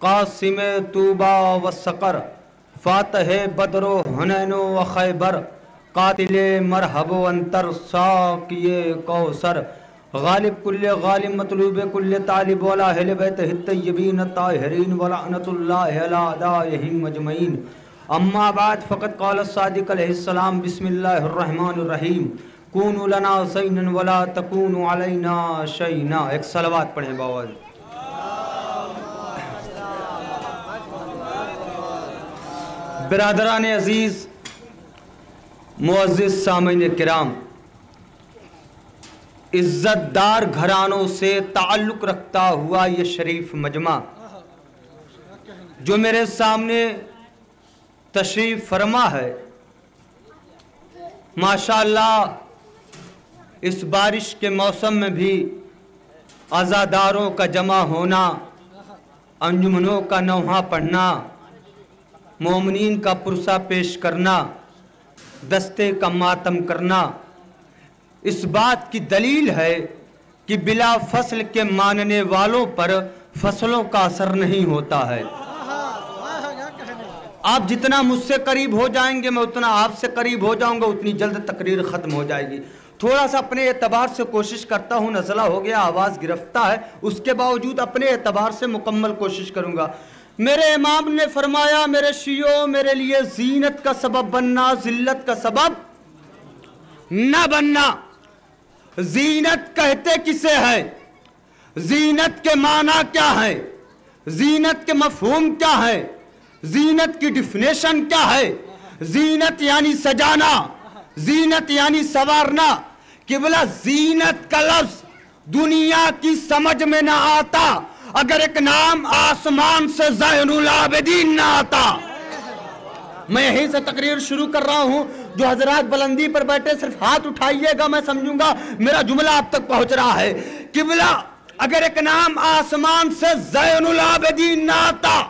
قاسم طوبا و سقر، فاتح بدر و حنین و خیبر، قاتل مرحب و انتر، ساقی کوثر، غالب کل غالب مطلوب کل طالب، ولا اہل بیت الطیبین الطاہرین ولعنت اللہ علی اعدائہم اجمعین۔ اما بعد فقد قال الصادق علیہ السلام، بسم اللہ الرحمن الرحیم، کونوا لنا زینا ولا تکونوا علینا شیئا۔ ایک صلوات پڑھیں باوال۔ برادران عزیز، معزز سامعین کرام، عزت دار گھرانوں سے تعلق رکھتا ہوا یہ شریف مجمع جو میرے سامنے تشریف فرما ہے، ماشاءاللہ اس بارش کے موسم میں بھی عزاداروں کا جمع ہونا، انجمنوں کا نوحہ پڑھنا، مومنین کا پرسہ پیش کرنا، دستے کا ماتم کرنا، اس بات کی دلیل ہے کہ بلا فصل کے ماننے والوں پر فصلوں کا اثر نہیں ہوتا ہے۔ آپ جتنا مجھ سے قریب ہو جائیں گے میں اتنا آپ سے قریب ہو جاؤں گا، اتنی جلد تقریر ختم ہو جائے گی۔ تھوڑا سا اپنے اعتبار سے کوشش کرتا ہوں، نزلہ ہو گیا، آواز گرفتہ ہے، اس کے باوجود اپنے اعتبار سے مکمل کوشش کروں گا۔ میرے امام نے فرمایا، میرے شیعوں، میرے لیے زینت کا سبب بننا، ذلت کا سبب نہ بننا۔ زینت کہتے کسے ہے؟ زینت کے معنی کیا ہے؟ زینت کے مفہوم کیا ہے؟ زینت کی ڈیفینیشن کیا ہے؟ زینت یعنی سجانا، زینت یعنی سوارنا۔ قبلہ زینت کا لفظ دنیا کی سمجھ میں نہ آتا اگر ایک نام آسمان سے زین العابدین نہ آتا۔ میں یہیں سے تقریر شروع کر رہا ہوں، جو حضرات بلندی پر بیٹھے صرف ہاتھ اٹھائیے گا، میں سمجھوں گا میرا جملہ آپ تک پہنچ رہا ہے۔ قبلہ اگر ایک نام آسمان سے زین العابدین نہ آتا،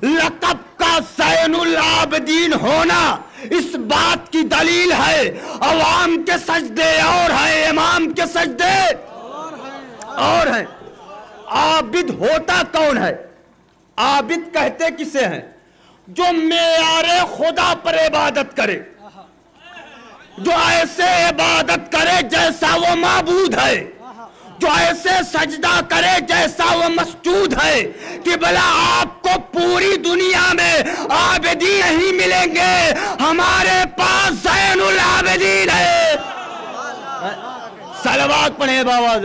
لقب کا زین العابدین ہونا اس بات کی دلیل ہے عوام کے سجدے اور ہیں، امام کے سجدے اور ہیں۔ عابد ہوتا کون ہے؟ عابد کہتے کسے ہیں؟ جو معیار خدا پر عبادت کرے، جو ایسے عبادت کرے جیسا وہ معبود ہے، جو ایسے سجدہ کرے جیسا وہ مسجود ہے۔ کہ بلا آپ کو پوری دنیا میں عابدین نہیں ملیں گے، ہمارے پاس زین العابدین ہے۔ صلوات پڑھیں باواز۔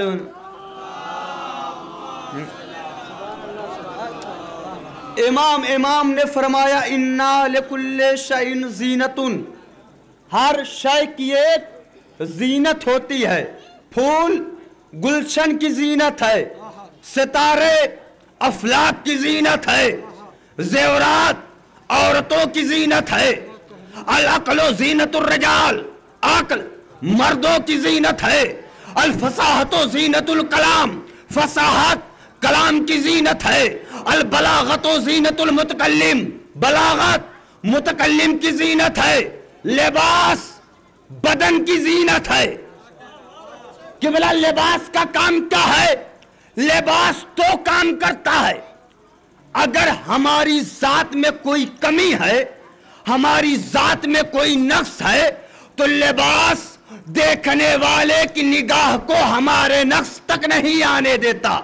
امام نے فرمایا، اِنَّا لِكُلِّ شَيْءٍ زِینَةٌ، ہر شے کی ایک زینت ہوتی ہے۔ پھول گلشن کی زینت ہے، ستارے افلاک کی زینت ہے، زیورات عورتوں کی زینت ہے، العقل زینت الرجال، عقل مردوں کی زینت ہے، الفصاحت زینت الکلام، فصاحت کلام کی زینت ہے، البلاغت زینت المتکلم، بلاغت متکلم کی زینت ہے، لباس بدن کی زینت ہے۔ قبلہ لباس کا کام کیا ہے؟ لباس تو کام کرتا ہے اگر ہماری ذات میں کوئی کمی ہے، ہماری ذات میں کوئی نقص ہے، تو لباس دیکھنے والے کی نگاہ کو ہمارے نقص تک نہیں آنے دیتا۔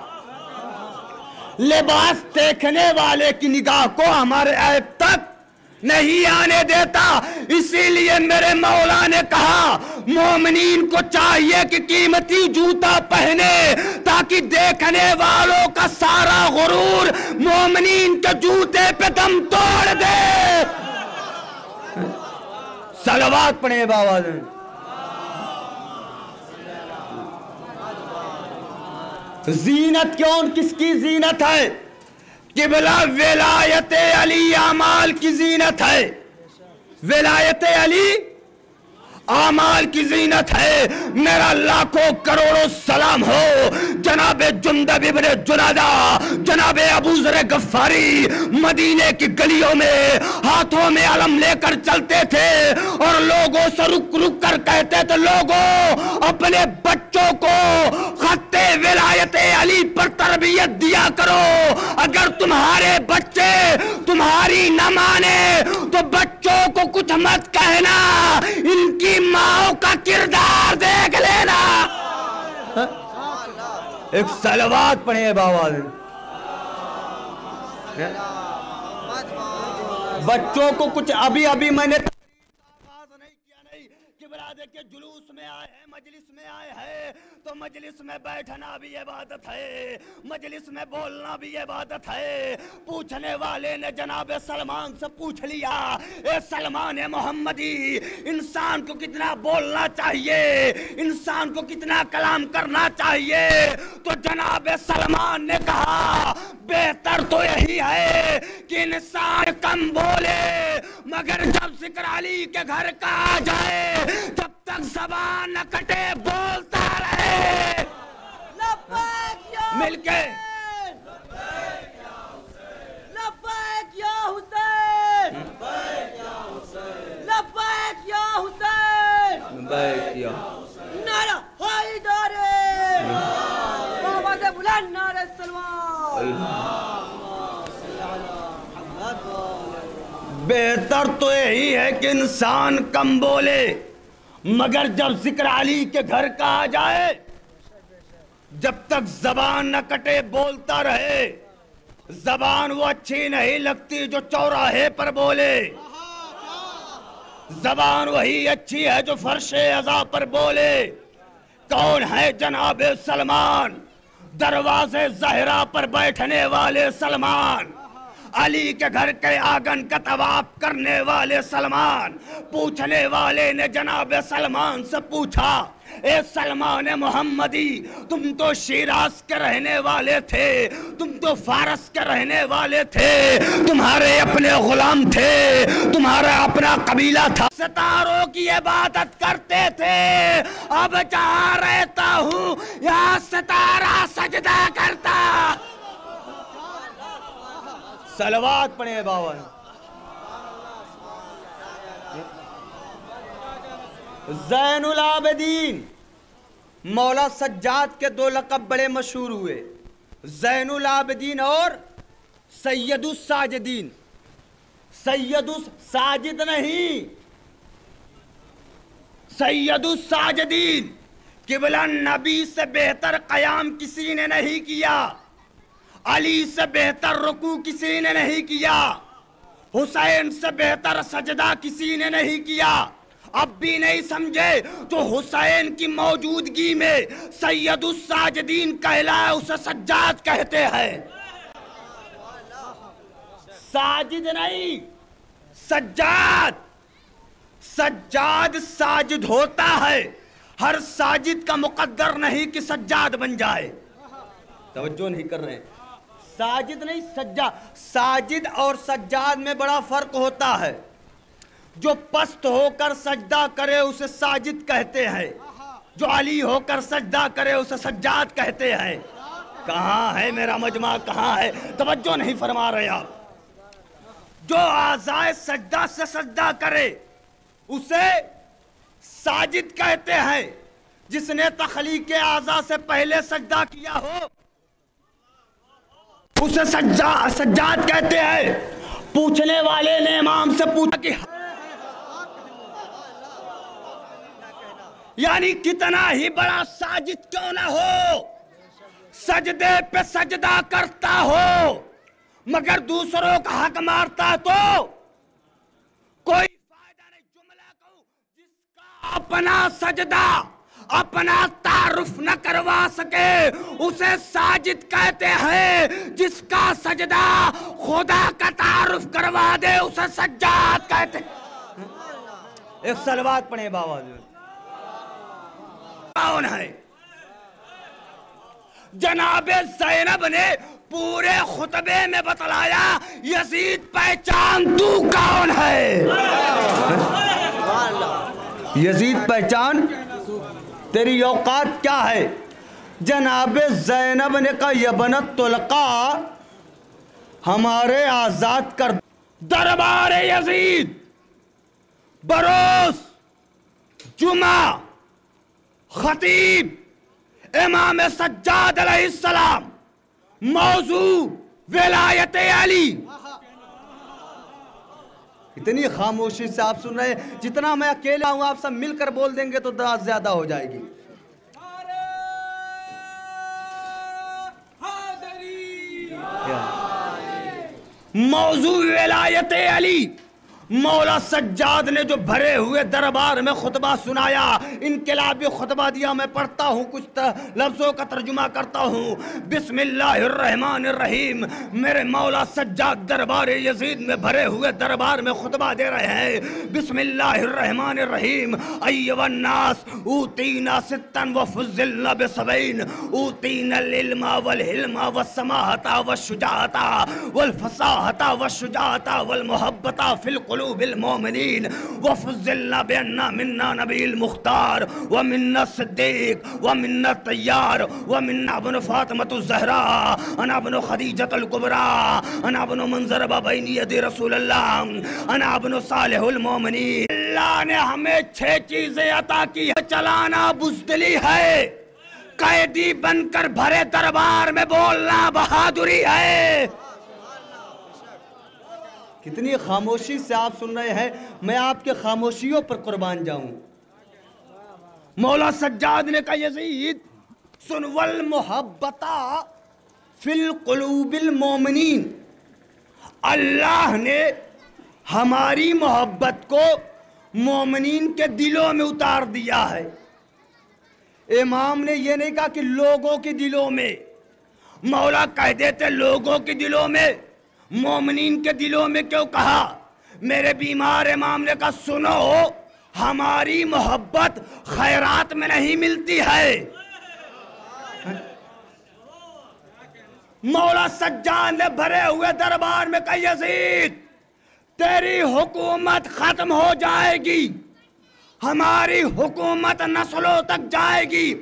لباس دیکھنے والے کی نگاہ کو ہمارے عیب تک نہیں آنے دیتا۔ اسی لیے میرے مولا نے کہا، مومنین کو چاہیے کہ قیمتی جوتا پہنے تاکہ دیکھنے والوں کا سارا غرور مومنین کے جوتے پہ دم توڑ دے۔ صلوات پڑھیں باواز۔ زینت کون کس کی زینت ہے؟ قبلہ ولایت علی اعمال کی زینت ہے، ولایت علی اعمال کی زینت ہے۔ میرا لاکھوں کروڑوں سلام ہو جناب جندب ابن جنادہ، جناب ابو ذر غفاری، مدینے کی گلیوں میں ہاتھوں میں علم لے کر چلتے تھے اور لوگوں سے رک رک کر کہتے تھے، لوگوں اپنے بچوں کو خط ولایت علی پر تربیت دیا کرو. اگر تمہارے بچے تمہاری نہ مانے تو بچوں کو کچھ مت کہنا, ان کی ماں کا کردار دیکھ لینا. ایک صلوات پڑھیں بابا. بچوں کو کچھ ابھی میں نے کہ جلوس میں آئے ہیں, مجلس میں آئے ہیں, تو مجلس میں بیٹھنا بھی عبادت ہے, مجلس میں بولنا بھی عبادت ہے. پوچھنے والے نے جناب سلمان سے پوچھ لیا, اے سلمان محمدی, انسان کو کتنا بولنا چاہیے, انسان کو کتنا کلام کرنا چاہیے؟ تو جناب سلمان نے کہا بہتر تو یہی ہے کہ انسان کم بولے, مگر جب ذکر علی کے گھر کا آ جائے جب تک زبان نہ کٹے بولتا رہے. مل کے لبیک یا حسین, لبیک یا حسین, لبیک یا نعرہ حیدر, آواز بلند نعرہ سلوان. بہتر تو یہی ہے کہ انسان کم بولے, مگر جب ذکر علی کے گھر کا آ جائے جب تک زبان نہ کٹے بولتا رہے. زبان وہ اچھی نہیں لگتی جو چوراہے پر بولے, زبان وہی اچھی ہے جو فرش عزا پر بولے. کون ہے جناب سلمان؟ دروازے زہرا پر بیٹھنے والے سلمان, علی کے گھر کے آنگن کا طواف کرنے والے سلمان. پوچھنے والے نے جناب سلمان سے پوچھا, اے سلمان محمدی, تم تو شیراز کے رہنے والے تھے, تم تو فارس کے رہنے والے تھے, تمہارے اپنے غلام تھے, تمہارا اپنا قبیلہ تھا, ستاروں کی عبادت کرتے تھے, اب جہاں رہتا ہوں یہاں ستارہ سجدہ کرتا. صلوات پڑھیں بابا. زین العابدین, مولا سجاد کے دو لقب بڑے مشہور ہوئے, زین العابدین اور سید الساجدین. سید الساجد نہیں, سید الساجدین. قبلہ نبی سے بہتر قیام کسی نے نہیں کیا, علی سے بہتر رکوع کسی نے نہیں کیا, حسین سے بہتر سجدہ کسی نے نہیں کیا. اب بھی نہیں سمجھے تو حسین کی موجودگی میں سید الساجدین کہلائے, اسے سجاد کہتے ہیں. ساجد نہیں, سجاد. سجاد ساجد ہوتا ہے, ہر ساجد کا مقدر نہیں کہ سجاد بن جائے. توجہ نہیں کر رہے ہیں. ساجد نہیں سجاد. ساجد اور سجاد میں بڑا فرق ہوتا ہے. جو پست ہو کر سجدہ کرے اسے ساجد کہتے ہیں, جو علی ہو کر سجدہ کرے اسے سجاد کہتے ہیں. کہاں ہے میرا مجمع, کہاں ہے؟ توجہ نہیں فرما رہے آپ. جو اعضائے سجدہ سے سجدہ کرے اسے ساجد کہتے ہیں, جس نے تخلیق اعضاء سے پہلے سجدہ کیا ہو اسے سجاد کہتے ہیں. پوچھنے والے نے امام سے پوچھا کہ یعنی کتنا ہی بڑا ساجد کیوں نہ ہو, سجدے پہ سجدہ کرتا ہو مگر دوسروں کا حق مارتا تو کوئی فائدہ نہیں. جملہ کہوں, جس کا اپنا سجدہ اپنا تعارف نہ کروا سکے اسے ساجد کہتے ہیں, جس کا سجدہ خدا کا تعارف کروا دے اسے سجاد کہتے ہیں. ایک صلوات پڑھیں بابا. کون ہے؟ جناب زینب نے پورے خطبے میں بتلایا, یزید پہچان تو کون ہے؟ یزید پہچان, تیری اوقات کیا ہے؟ جناب زینب نے کہا یبنت طلقاء, ہمارے آزاد کر. دربار یزید بروز جمعہ خطیب امام سجاد علیہ السلام، موضوع ولایت علی. اتنی خاموشی سے آپ سن رہے ہیں، جتنا میں اکیلا ہوں آپ سب مل کر بول دیں گے تو داد زیادہ ہو جائے گی. موضوع ولایت علی. مولا سجاد نے جو بھرے ہوئے دربار میں خطبہ سنایا، انقلابی خطبہ دیا. میں پڑھتا ہوں، کچھ لفظوں کا ترجمہ کرتا ہوں. بسم اللہ الرحمن الرحیم. میرے مولا سجاد دربار یزید میں بھرے ہوئے دربار میں خطبہ دے رہے ہیں. بسم اللہ الرحمن الرحیم. ایھا الناس اوتینا ستا وفضلنا بسبعین. اوتینا العلم والحلم والسماحۃ والشجاعۃ والفصاحۃ والشجاعۃ والمحبۃ فی القلوب المؤمنین. وفضلنا بأننا منا نبی المختار ومنا الصدیق ومنا الطیار ومنا ابن فاطمۃ الزہراء انا ابن خدیجۃ الکبریٰ انا ابن منظر بین یدی رسول اللہ انا ابن صالح المؤمنین. اللہ نے ہمیں 6 چیزیں عطا کی ہے. چلانا بزدلی ہے، قیدی بن کر بھرے دربار میں بولنا بہادری ہے. کتنی خاموشی سے آپ سن رہے ہیں، میں آپ کے خاموشیوں پر قربان جاؤں. مولا سجاد نے کہا یزید سن والمحبت فی القلوب المومنین. اللہ نے ہماری محبت کو مومنین کے دلوں میں اتار دیا ہے. امام نے یہ نہیں کہا کہ لوگوں کے دلوں میں. مولا کہہ دیتے لوگوں کے دلوں میں، مومنین کے دلوں میں کیوں کہا؟ میرے بیمار امام نے کہا سنو، ہماری محبت خیرات میں نہیں ملتی ہے. مولا سجاد نے بھرے ہوئے دربار میں کہا یزید تیری حکومت ختم ہو جائے گی، ہماری حکومت نسلوں تک جائے گی.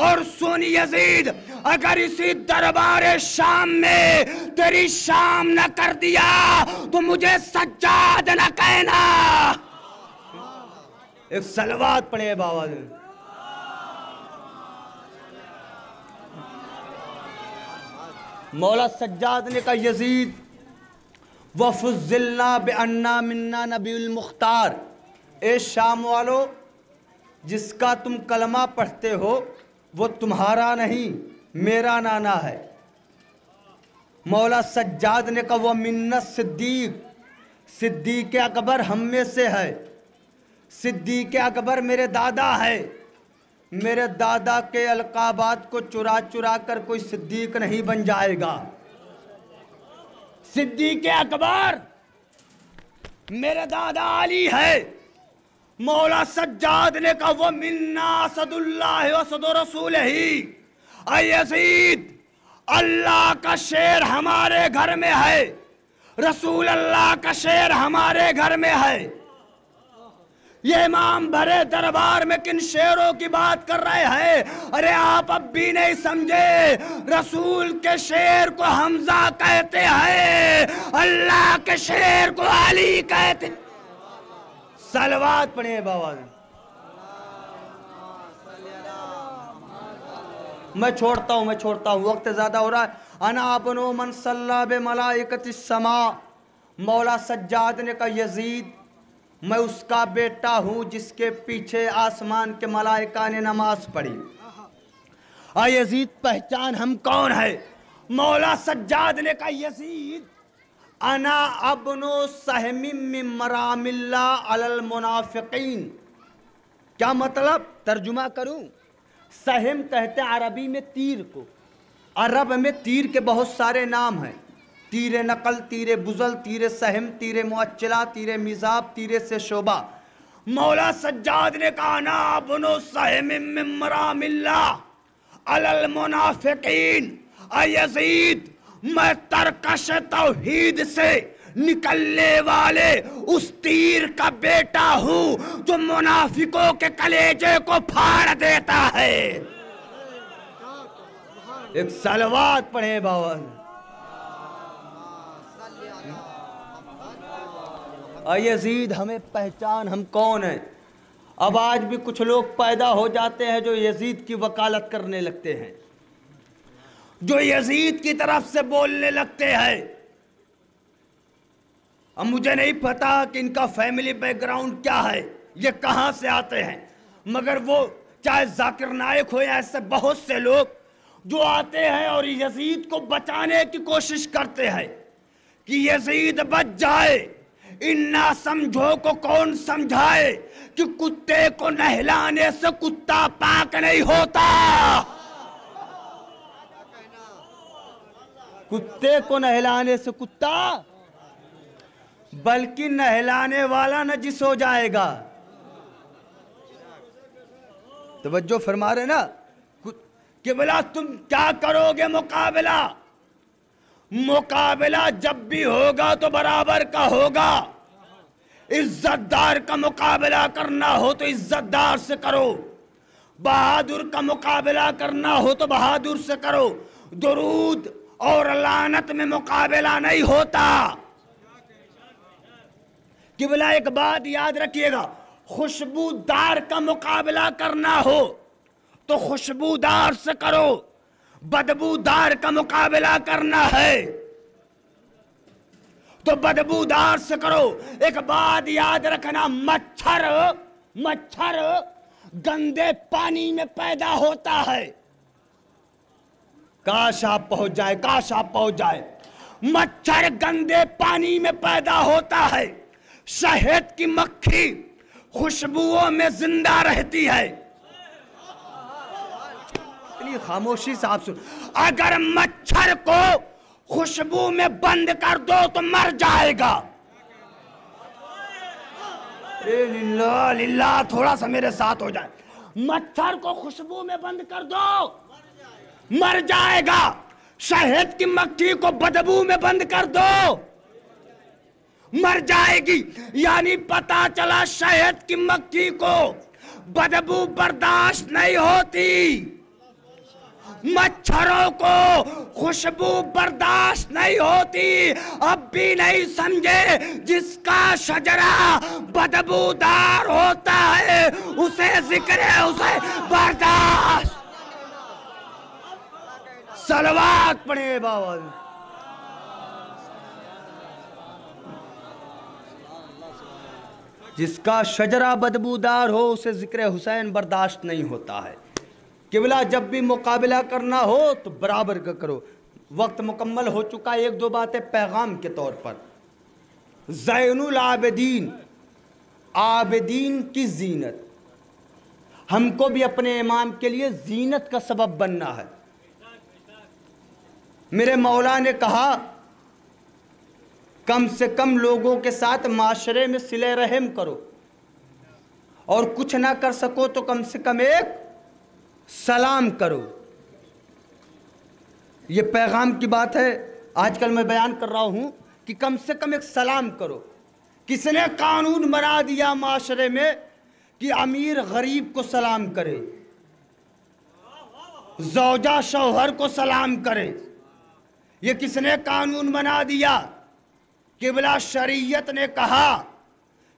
اور سن یزید، اگر اسی دربار شام میں تیری شام نہ کر دیا تو مجھے سجاد نہ کہنا. ایک صلوات پڑھے بابا. مولا سجاد نے کہا یزید وَفُضِّلْنَا بِأَنَّا مِنَّا نَبِيُّ الْمُخْتَارِ. اے شام والو، جس کا تم کلمہ پڑھتے ہو وہ تمہارا نہیں، میرا نانا ہے. مولا سجاد نے کہا وَمِنَّا الصدیق. صدیق اکبر ہم میں سے ہے. صدیق اکبر میرے دادا ہے. میرے دادا کے القابات کو چرا چرا کر کوئی صدیق نہیں بن جائے گا. صدیق اکبر میرے دادا علی ہے. مولا سجاد نے کہا وَمِنَّا اسَدُ اللَّهِ وَاسَدُ رَسُولِهِ. اے یزید، اللہ کا شیر ہمارے گھر میں ہے، رسول اللہ کا شیر ہمارے گھر میں ہے. یہ امام بھرے دربار میں کن شیروں کی بات کر رہے ہیں؟ ارے آپ اب بھی نہیں سمجھے، رسول کے شیر کو حمزہ کہتے ہیں، اللہ کے شیر کو علی کہتے ہیں. صلوات پڑھیں بابا. میں چھوڑتا ہوں، وقت زیادہ ہو رہا ہے. انا ابنو من صلی بملائکۃ السماء. مولا سجاد نے کہا یزید میں اس کا بیٹا ہوں جس کے پیچھے آسمان کے ملائکہ نے نماز پڑھی. اے یزید پہچان ہم کون ہے؟ مولا سجاد نے کہا یزید انا ابن سہم من مرام اللہ علی المنافقین. کیا مطلب؟ ترجمہ کروں. سہم کہتے عربی میں تیر کو. عرب میں تیر کے بہت سارے نام ہیں. تیر نقل، تیر بزل، تیر سہم، تیر معچلہ، تیر میزاب، تیر سے شعبہ. مولا سجاد نے کہا انا ابن سہم من مرام اللہ علی المنافقین. اے یزید میں ترکش توحید سے نکلنے والے اس تیر کا بیٹا ہوں جو منافقوں کے کلیجے کو پھاڑ دیتا ہے. ایک صلوات پڑھے بابا. اے یزید ہمیں پہچان ہم کون ہیں؟ اب آج بھی کچھ لوگ پیدا ہو جاتے ہیں جو یزید کی وکالت کرنے لگتے ہیں، جو یزید کی طرف سے بولنے لگتے ہیں۔ اب مجھے نہیں پتا کہ ان کا فیملی بیک گراؤنڈ کیا ہے، یہ کہاں سے آتے ہیں، مگر وہ چاہے ذاکر نائک ہو یا ایسے بہت سے لوگ جو آتے ہیں اور یزید کو بچانے کی کوشش کرتے ہیں کہ یزید بچ جائے۔ ان نا سمجھو کو کون سمجھائے کہ کتے کو نہلانے سے کتا پاک نہیں ہوتا۔ کتے کو نہلانے سے کتا بلکہ نہلانے والا نجس ہو جائے گا۔ توجہ فرما رہے نا کہ بلا تم کیا کرو گے مقابلہ؟ مقابلہ جب بھی ہوگا تو برابر کا ہوگا۔ عزت دار کا مقابلہ کرنا ہو تو عزت دار سے کرو، بہادر کا مقابلہ کرنا ہو تو بہادر سے کرو۔ درود اور لعنت میں مقابلہ نہیں ہوتا۔ کہ بلا ایک بات یاد رکھیے گا، خوشبودار کا مقابلہ کرنا ہو تو خوشبودار سے کرو، بدبودار کا مقابلہ کرنا ہے تو بدبودار سے کرو۔ ایک بات یاد رکھنا، مچھر گندے پانی میں پیدا ہوتا ہے۔ کاش آپ پہنچ جائے، کاش آپ پہنچ جائے۔ مچھر گندے پانی میں پیدا ہوتا ہے، شہد کی مکھی خوشبوؤں میں زندہ رہتی ہے۔ اتنی خاموشی سے آپ سن، اگر مچھر کو خوشبو میں بند کر دو تو مر جائے گا۔ للہ للہ تھوڑا سا میرے ساتھ ہو جائے۔ مچھر کو خوشبو میں بند کر دو مر جائے گا، شہد کی مکھی کو بدبو میں بند کر دو مر جائے گی۔ یعنی پتا چلا شہد کی مکھی کو بدبو برداشت نہیں ہوتی، مچھروں کو خوشبو برداشت نہیں ہوتی۔ اب بھی نہیں سمجھے، جس کا شجرہ بدبودار ہوتا ہے اسے ذکر ہے، اسے برداشت۔ صلوات پڑھے بابا۔ جس کا شجرہ بدبودار ہو اسے ذکر حسین برداشت نہیں ہوتا ہے۔ قبلہ جب بھی مقابلہ کرنا ہو تو برابر کا کرو۔ وقت مکمل ہو چکا، ایک دو باتیں پیغام کے طور پر۔ زین العابدین، عابدین کی زینت، ہم کو بھی اپنے امام کے لیے زینت کا سبب بننا ہے۔ میرے مولا نے کہا کم سے کم لوگوں کے ساتھ معاشرے میں صلہ رحم کرو، اور کچھ نہ کر سکو تو کم سے کم ایک سلام کرو۔ یہ پیغام کی بات ہے، آج کل میں بیان کر رہا ہوں کہ کم سے کم ایک سلام کرو۔ کس نے قانون بنا دیا معاشرے میں کہ امیر غریب کو سلام کرے، زوجہ شوہر کو سلام کرے؟ یہ کس نے قانون بنا دیا؟ قبلہ شریعت نے کہا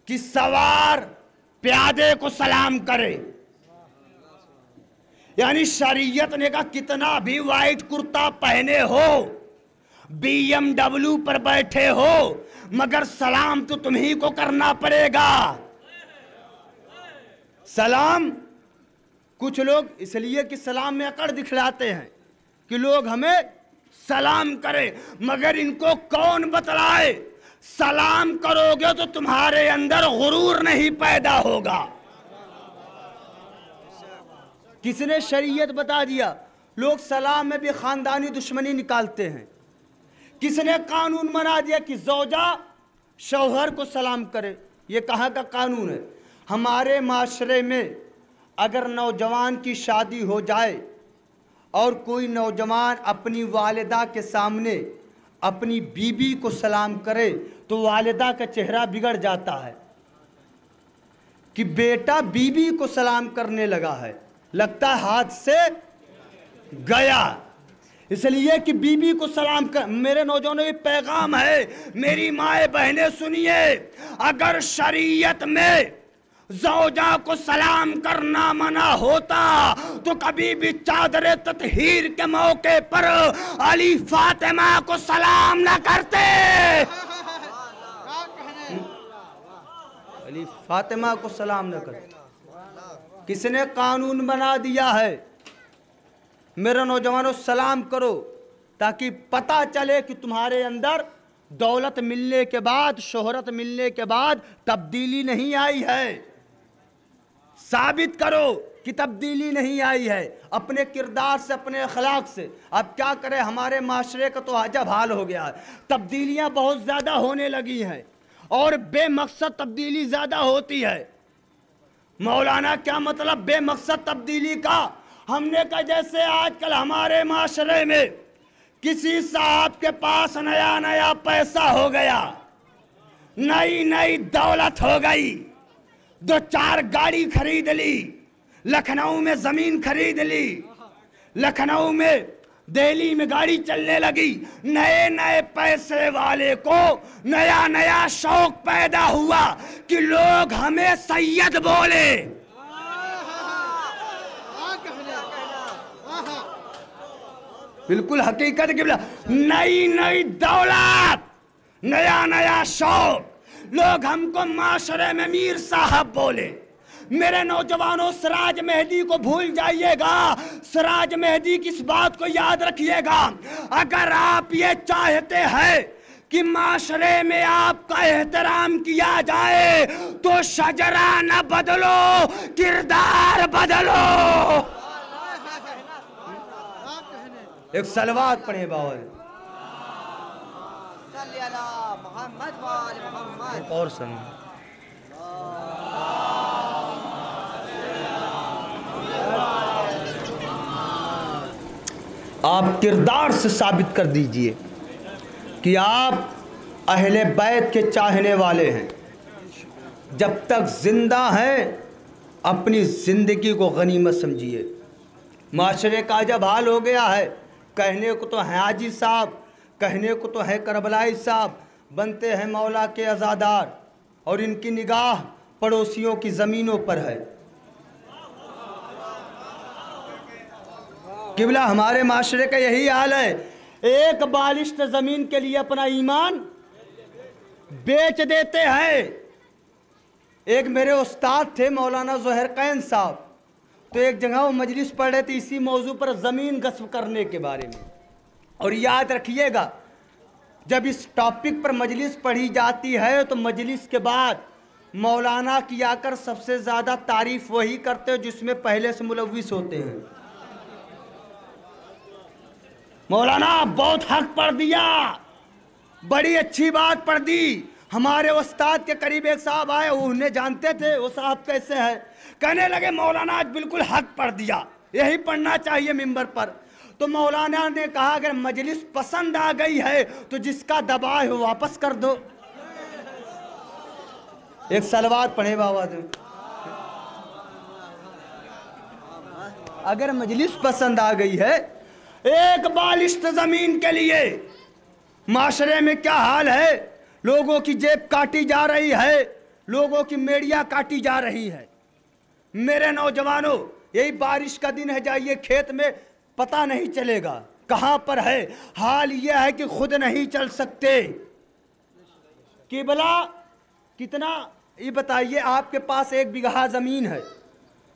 کہ سوار پیادے کو سلام کرے۔ یعنی شریعت نے کہا کتنا بھی وائٹ کرتا پہنے ہو، بی ایم ڈبلیو پر بیٹھے ہو، مگر سلام تو تمہیں کو کرنا پڑے گا۔ سلام کچھ لوگ اس لیے کہ سلام میں اکڑ دکھلاتے ہیں کہ لوگ ہمیں سلام کرے، مگر ان کو کون بتلائے سلام کرو گے تو تمہارے اندر غرور نہیں پیدا ہوگا۔ کس نے شریعت بتا دیا؟ لوگ سلام میں بھی خاندانی دشمنی نکالتے ہیں۔ کس نے قانون بنا دیا کہ زوجہ شوہر کو سلام کرے؟ یہ کہاں کا قانون ہے؟ ہمارے معاشرے میں اگر نوجوان کی شادی ہو جائے اور کوئی نوجوان اپنی والدہ کے سامنے اپنی بیوی کو سلام کرے تو والدہ کا چہرہ بگڑ جاتا ہے کہ بیٹا بیوی کو سلام کرنے لگا ہے، لگتا ہے ہاتھ سے گیا۔ اس لیے کہ بیوی کو سلام کر، میرے نوجوانوں یہ پیغام ہے، میری مائیں بہنیں سنیے، اگر شریعت میں زوجہ کو سلام کرنا منع ہوتا تو کبھی بھی چادر تطہیر کے موقع پر علی فاطمہ کو سلام نہ کرتے. علی فاطمہ کو سلام نہ کرتے. کس نے قانون بنا دیا ہے میرے نوجوانوں سلام کرو تاکہ پتہ چلے کہ تمہارے اندر دولت ملنے کے بعد شہرت ملنے کے بعد تبدیلی نہیں آئی ہے. ثابت کرو کہ تبدیلی نہیں آئی ہے اپنے کردار سے اپنے اخلاق سے. اب کیا کرے ہمارے معاشرے کا تو عجب حال ہو گیا ہے. تبدیلیاں بہت زیادہ ہونے لگی ہیں اور بے مقصد تبدیلی زیادہ ہوتی ہے. مولانا کیا مطلب بے مقصد تبدیلی کا؟ ہم نے کہا جیسے آج کل ہمارے معاشرے میں کسی صاحب کے پاس نیا نیا پیسہ ہو گیا, نئی نئی دولت ہو گئی, 2-4 گاڑی خرید لی, لکھنؤ میں زمین خرید لی, لکھنؤ میں دہلی میں گاڑی چلنے لگی. نئے نئے پیسے والے کو نیا نیا شوق پیدا ہوا کہ لوگ ہمیں سید بولے. بالکل حقیقت کی بلا, نئی نئی دولت, نیا نیا شوق, لوگ ہم کو معاشرے میں میر صاحب بولے. میرے نوجوانوں سراج مہدی کو بھول جائیے گا, سراج مہدی کی اس بات کو یاد رکھیے گا. اگر آپ یہ چاہتے ہیں کہ معاشرے میں آپ کا احترام کیا جائے تو شجرہ نہ بدلو, کردار بدلو. ایک صلوات پڑھیں باول. صلی اللہ محمد وآل محمد. اور سن آپ کردار سے ثابت کر دیجئے کہ آپ اہل بیت کے چاہنے والے ہیں. جب تک زندہ ہیں اپنی زندگی کو غنیمت سمجھیے. معاشرے کا عجب حال ہو گیا ہے. کہنے کو تو ہیں حاجی صاحب, کہنے کو تو ہے کربلائی صاحب, بنتے ہیں مولا کے عزادار اور ان کی نگاہ پڑوسیوں کی زمینوں پر ہے. قبلہ ہمارے معاشرے کا یہی حال ہے. ایک بالشت زمین کے لیے اپنا ایمان بیچ دیتے ہیں. ایک میرے استاد تھے مولانا زہرقین صاحب, تو ایک جگہ وہ مجلس پڑھ رہے تھے اسی موضوع پر زمین غصب کرنے کے بارے میں. اور یاد رکھیے گا جب اس ٹاپک پر مجلس پڑھی جاتی ہے تو مجلس کے بعد مولانا کی آ کر سب سے زیادہ تعریف وہی کرتے ہو جس میں پہلے سے ملوث ہوتے ہیں. مولانا بہت حق پڑھ دیا, بڑی اچھی بات پڑھ دی. ہمارے استاد کے قریب ایک صاحب آئے, وہ انہیں جانتے تھے وہ صاحب کیسے ہے. کہنے لگے مولانا آج بالکل حق پڑھ دیا, یہی پڑھنا چاہیے منبر پر. تو مولانا نے کہا اگر مجلس پسند آ گئی ہے تو جس کا دبا ہے واپس کر دو. ایک صلوات پڑھے بابا دے. اگر مجلس پسند آ گئی ہے ایک بالشت زمین کے لیے, معاشرے میں کیا حال ہے, لوگوں کی جیب کاٹی جا رہی ہے, لوگوں کی میڑیاں کاٹی جا رہی ہے. میرے نوجوانوں یہی بارش کا دن ہے, جائیے کھیت میں پتہ نہیں چلے گا کہاں پر ہے. حال یہ ہے کہ خود نہیں چل سکتے. قبلہ کتنا یہ بتائیے, آپ کے پاس 1 بیگھہ زمین ہے,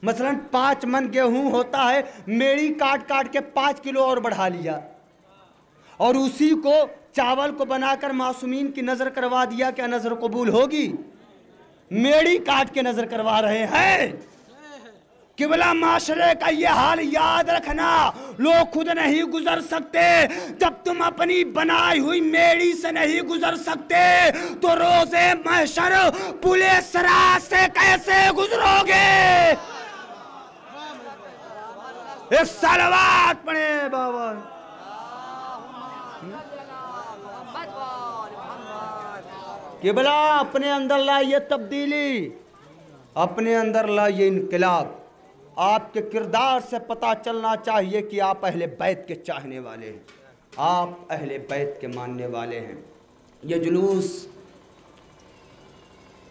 مثلا 5 من گیہوں ہوتا ہے, میڑی کاٹ کاٹ کے 5 کلو اور بڑھا لیا اور اسی کو چاول کو بنا کر معصومین کی نظر کروا دیا, کیا نظر قبول ہوگی؟ میڑی کاٹ کے نظر کروا رہے ہیں. قبلہ معاشرے کا یہ حال یاد رکھنا, لوگ خود نہیں گزر سکتے. جب تم اپنی بنائی ہوئی میڑی سے نہیں گزر سکتے تو روزے محشر پلے صراط سے کیسے گزرو گے؟ ایک صلوات پڑھے بابا. قبلہ اپنے اندر لائیے تبدیلی, اپنے اندر لائیے انقلاب. آپ کے کردار سے پتہ چلنا چاہیے کہ آپ اہل بیت کے چاہنے والے ہیں, آپ اہل بیت کے ماننے والے ہیں. یہ جلوس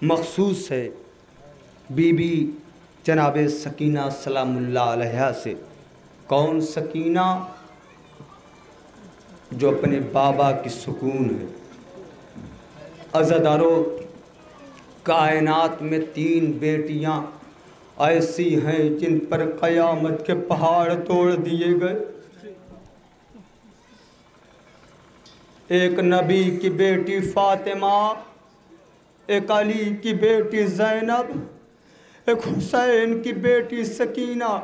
مخصوص ہے بی بی جناب سکینہ سلام اللہ علیہ سے۔ کون سکینہ؟ جو اپنے بابا کی سکون ہے۔ عزادارو، کائنات میں 3 بیٹیاں ایسی ہیں جن پر قیامت کے پہاڑ توڑ دیے گئے۔ ایک نبی کی بیٹی فاطمہ، ایک علی کی بیٹی زینب، ایک حسین کی بیٹی سکینہ۔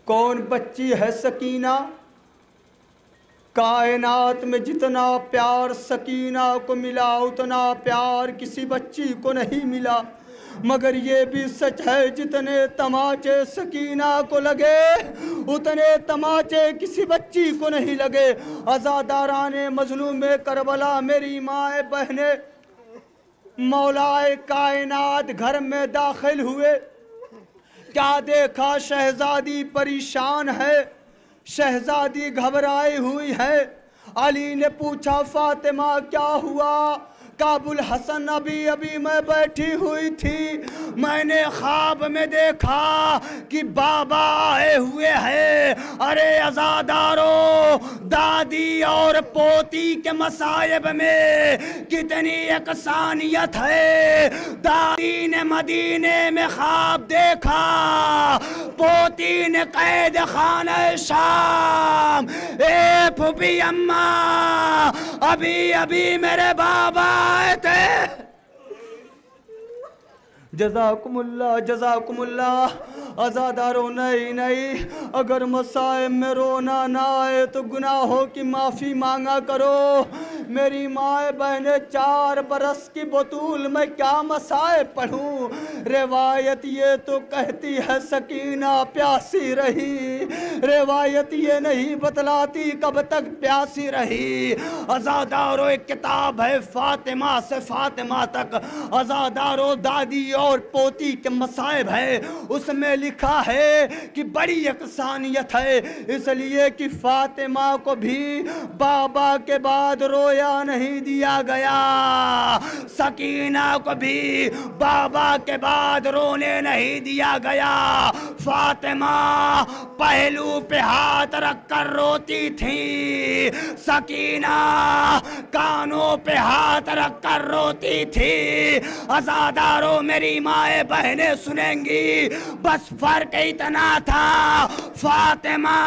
کون بچی ہے سکینہ؟ کائنات میں جتنا پیار سکینہ کو ملا اتنا پیار کسی بچی کو نہیں ملا، مگر یہ بھی سچ ہے جتنے تماچے سکینہ کو لگے اتنے تماچے کسی بچی کو نہیں لگے۔ عزاداران مظلوم کربلا، میری ماں بہنیں، مولائے کائنات گھر میں داخل ہوئے، کیا دیکھا؟ شہزادی پریشان ہے، شہزادی گھبرائی ہوئی ہے۔ علی نے پوچھا فاطمہ کیا ہوا؟ ابو الحسن ابھی میں بیٹھی ہوئی تھی، میں نے خواب میں دیکھا کہ بابا آئے ہوئے ہیں۔ ارے عزادارو، دادی اور پوتی کے مصائب میں کتنی یکسانیت ہے۔ دادی نے مدینے میں خواب دیکھا، پوتی نے قید خانہ شام۔ اے پھوپھی اماں، ابھی میرے بابا آئے تھے۔ جزاکم اللہ، جزاکم اللہ۔ عزادارو، نہیں، اگر مصائب میں رونا نہ آئے تو گناہوں کی معافی مانگا کرو۔ میری ماں بہنیں، 4 برس کی بطول میں کیا مصائب پڑھوں؟ روایت یہ تو کہتی ہے سکینہ پیاسی رہی، روایت یہ نہیں بتلاتی کب تک پیاسی رہی۔ عزادارو، ایک کتاب ہے فاطمہ سے فاطمہ تک، عزادارو دادی اور پوتی کے مصائب ہے، اس میں لکھا ہے کہ بڑی یکسانیت ہے، اس لیے کہ فاطمہ کو بھی بابا کے بعد رویا نہیں دیا گیا، سکینہ کو بھی بابا کے بعد رونے نہیں دیا گیا۔ فاطمہ پہلو پہ ہاتھ رکھ کر روتی تھی، سکینہ کانوں پہ ہاتھ رکھ کر روتی تھی۔ عزادارو، میری مائیں بہنیں سنیں گی، بس فرق اتنا تھا، فاطمہ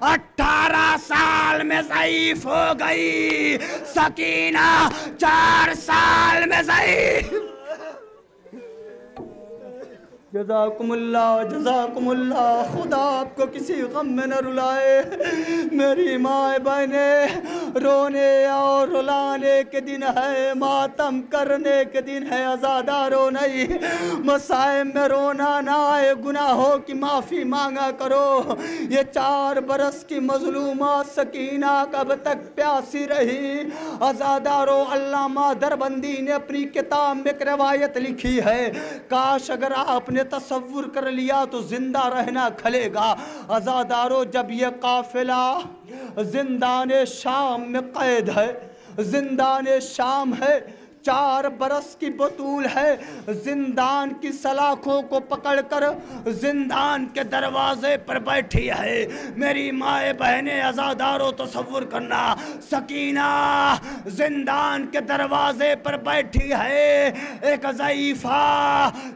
18 سال میں ضعیف ہو گئی، سکینہ 4 سال میں ضعیف۔ جزاکم اللہ، جزاکم اللہ۔ خدا آپ کو کسی غم میں نہ رلائے۔ میری ماں بہنیں، رونے اور رلانے کے دن ہے، ماتم کرنے کے دن ہے، عزادارو نہیں، مصائب میں رونا نہ آئے، گناہوں کی معافی مانگا کرو۔ یہ 4 برس کی مظلومہ سکینہ کب تک پیاسی رہی؟ عزادارو، علامہ دربندی نے اپنی کتاب میں ایک روایت لکھی ہے، کاش اگر آپ نے تصور کر لیا تو زندہ رہنا کھلے گا۔ عزادارو، جب یہ قافلہ زندان شام میں قید ہے، زندان شام ہے، 4 برس کی بطول ہے، زندان کی سلاخوں کو پکڑ کر زندان کے دروازے پر بیٹھی ہے۔ میری مائیں بہنیں، عزادارو تصور کرنا، سکینہ زندان کے دروازے پر بیٹھی ہے، ایک ضعیفہ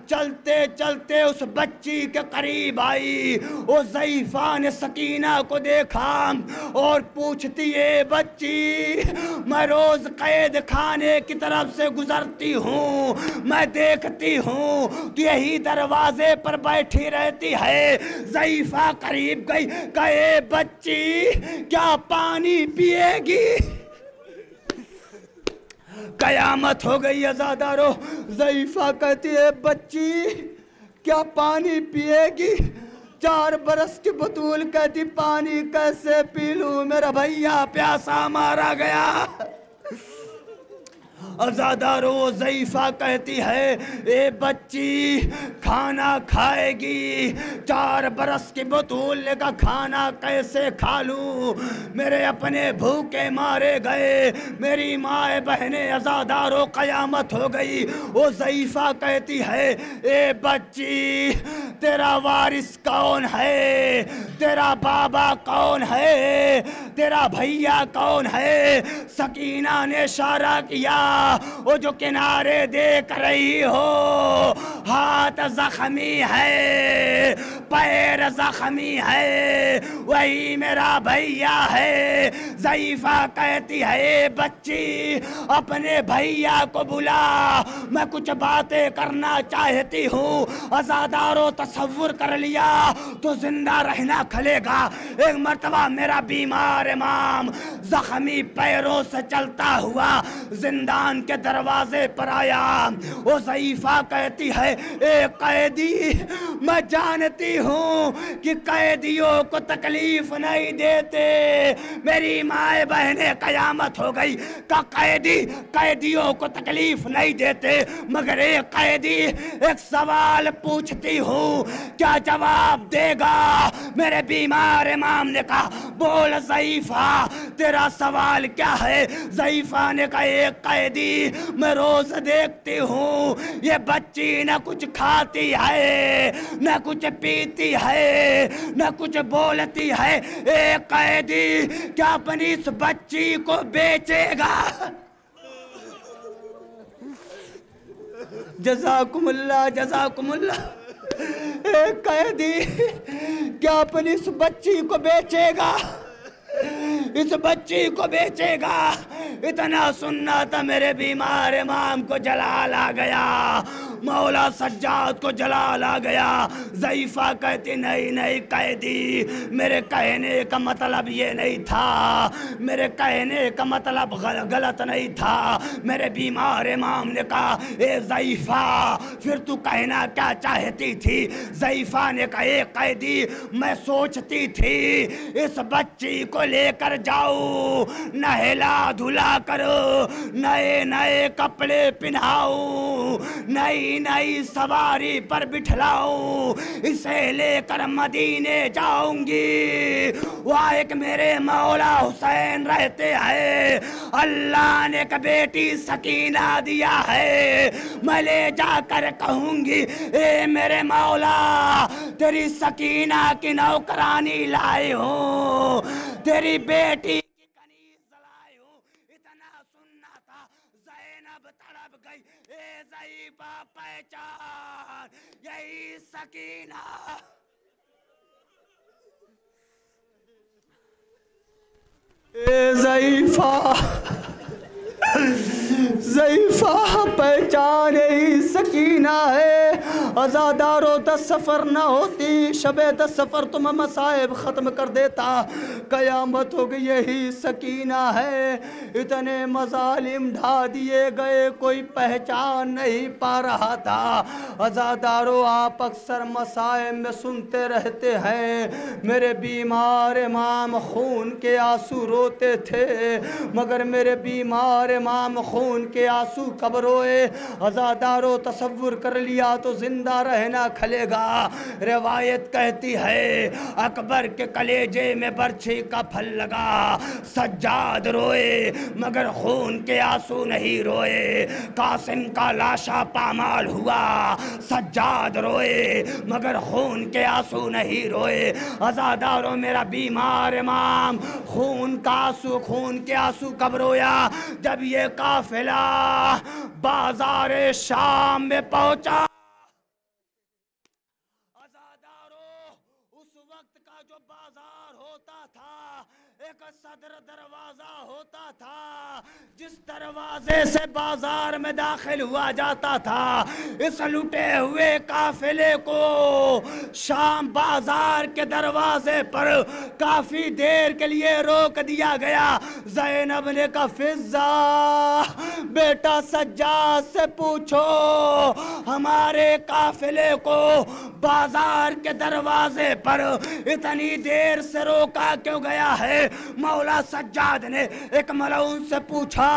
چلتے چلتے اس بچی کے قریب آئی، اس ضعیفہ نے سکینہ کو دیکھا اور پوچھتی ہے، بچی میں روز قید خانے کی طرف سے گزرتی ہوں، میں دیکھتی ہوں تو یہی دروازے پر بیٹھی رہتی ہے۔ ضعیفہ قریب گئی، کہے بچی کیا پانی پیے گی؟ قیامت ہو گئی عزادارو۔ ضعیفہ کہتی ہے، بچی کیا پانی پیے گی؟ 4 برس کی بطول کہتی، پانی کیسے پی لوں، میرا بھیا پیاسا مارا گیا۔ عزادارو ضعیفہ کہتی ہے اے بچی کھانا کھائے گی 4 برس کی بطول کا کھانا کیسے کھا لوں میرے اپنے بھوکے مارے گئے میری ماں بہنیں عزادارو قیامت ہو گئی وہ ضعیفہ کہتی ہے اے بچی تیرا وارث کون ہے تیرا بابا کون ہے تیرا بھیا کون ہے سکینہ نے اشارہ کیا وہ جو کنارے دیکھ رہی ہو ہاتھ زخمی ہے پیر زخمی ہے وہی میرا بھیا ہے ضعیفہ کہتی ہے بچی اپنے بھیا کو بلا میں کچھ باتیں کرنا چاہتی ہوں عزادارو تصور کر لیا تو زندہ رہنا کھلے گا ایک مرتبہ میرا بیمار امام زخمی پیروں سے چلتا ہوا زندان کے دروازے پر آیا وہ ضعیفہ کہتی ہے اے قیدی میں جانتی ہوں کہ قیدیوں کو تکلیف نہیں دیتے میری ماں بہنیں قیامت ہو گئی کہ قیدیوں کو تکلیف نہیں دیتے مگر ایک قیدی ایک سوال پوچھتی ہوں کیا جواب دے گا میرے بیمار امام نے کہا بول ضعیفہ تیرا سوال کیا ہے ضعیفہ نے کہا ایک قیدی میں روز دیکھتی ہوں یہ بچی نہ کچھ کھاتی ہے نہ کچھ پیتی ہے نہ کچھ بولتی ہے ایک قیدی کیا اپنی اس بچی کو بیچے گا جزاکم اللہ ایک قیدی کیا اپنی اس بچی کو بیچے گا اس بچی کو بیچے گا اتنا سننا تھا میرے بیمار امام کو جلال آ گیا مولا سجاد کو جلال آ گیا ضعیفہ کہتی نہیں قیدی میرے کہنے کا مطلب یہ نہیں تھا میرے کہنے کا مطلب غلط نہیں تھا میرے بیمار امام نے کہا اے ضعیفہ پھر تو کہنا کیا چاہتی تھی ضعیفہ نے کہا اے قیدی میں سوچتی تھی اس بچی کو لے کر جاؤ نہلا دھلا کرو نئے کپڑے پہناؤ نئی سواری پر بٹھلاؤ اسے لے کر مدینے جاؤں گی وہاں ایک میرے مولا حسین رہتے ہیں اللہ نے ایک بیٹی سکینہ دیا ہے میں لے جا کر کہوں گی اے میرے مولا تیری سکینہ کی نوکرانی لائے ہوں تیری بیٹی کی کنیز لائے ہوں اتنا سننا تھا زینب تڑپ گئی اے ضعیفہ پہچان یہی سکینہ اے ضعیفہ پہچان یہی سکینہ ہے عزادارو 10 سفر نہ ہوتی شب 10 سفر تمہیں مصائب ختم کر دیتا قیامت ہو گئی یہی سکینہ ہے اتنے مظالم ڈھا دیے گئے کوئی پہچان نہیں پا رہا تھا عزادارو آپ اکثر مصائب میں سنتے رہتے ہیں میرے بیمار امام خون کے آنسو روتے تھے مگر میرے بیمار امام خون کے آنسو کب روئے عزادارو تصور کر لیا تو زندہ رہنا کھلے گا روایت کہتی ہے اکبر کے کلیجے میں برچھی کا پھل لگا سجاد روئے مگر خون کے آنسو نہیں روئے قاسم کا لاشا پامال ہوا سجاد روئے مگر خون کے آنسو نہیں روئے عزادارو میرا بیمار امام خون کے آنسو کب رویا جب یہ قافلہ بازار شام میں پہنچا عزادارو اس وقت کا جو بازار ہوتا تھا ایک صدر دروازہ ہوتا تھا جس دروازے سے بازار میں داخل ہوا جاتا تھا اس لٹے ہوئے قافلے کو شام بازار کے دروازے پر کافی دیر کے لیے روک دیا گیا زینب نے کہا فضا بیٹا سجاد سے پوچھو ہمارے قافلے کو بازار کے دروازے پر اتنی دیر سے روکا کیوں گیا ہے مولا سجاد نے ایک ملعون سے پوچھا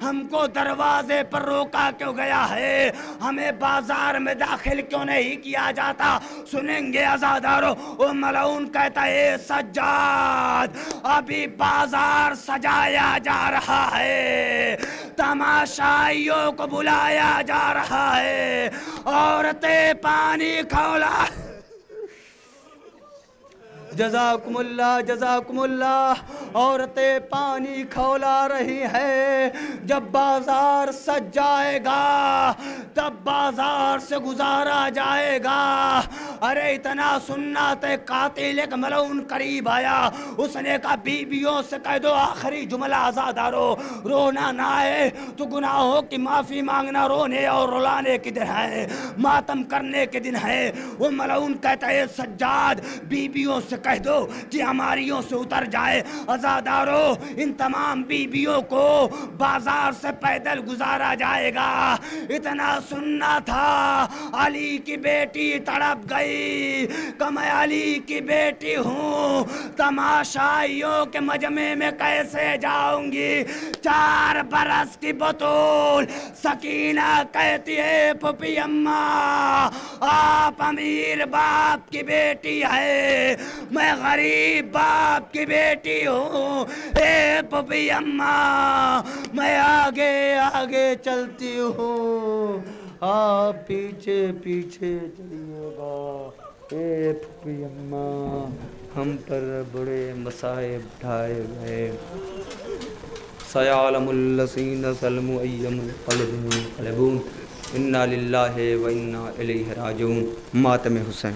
ہم کو دروازے پر روکا کیوں گیا ہے, ہمیں بازار میں داخل کیوں نہیں کیا جاتا؟ سنیں گے عزادارو. وہ ملعون کہتا ہے سجاد ابھی بازار سجایا جا رہا ہے, تماشائیوں کو بلایا جا رہا ہے, عورتیں پانی کھولا. جزاکم اللہ جزاکم اللہ. عورتیں پانی کھولا رہی ہے. جب بازار سج جائے گا تب بازار سے گزارا جائے گا. ارے اتنا سننا تے قاتل ایک ملعون قریب آیا. اس نے کہا بیویوں سے کہہ دو آخری جملہ عزادارو, رونا نہ ہے تو گناہوں کی معافی مانگنا رونے اور رلانے کے دن ہے, ماتم کرنے کے دن ہے. وہ ملعون کہتا ہے سجاد بیویوں سے کہہ دو کہ ہماریوں سے اتر جائے. عزادارو ان تمام بیویوں کو بازار سے پیدل گزارا جائے گا. اتنا سننا تھا علی کی بیٹی تڑپ گئی کہ میں علی کی بیٹی ہوں, تماشائیوں کے مجمع میں کیسے جاؤں گی؟ 4 برس کی بطول سکینہ کہتی ہے پھپھی اماں آپ امیر باپ کی بیٹی ہے, میں غریب باپ کی بیٹی ہوں. اے پھپھی اماں میں آگے آگے چلتی ہوں, آپ پیچھے پیچھے چلیے گا. اے پھپھی اماں ہم پر بڑے مصائب اٹھائے گئے. سیعلم الذین ظلموا ای منقلب ینقلبون. انا للہ و انا الیہ راجعون. ماتم حسین.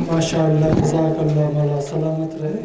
ماشاءاللہ جزاک اللہ مولا سلامت رہے.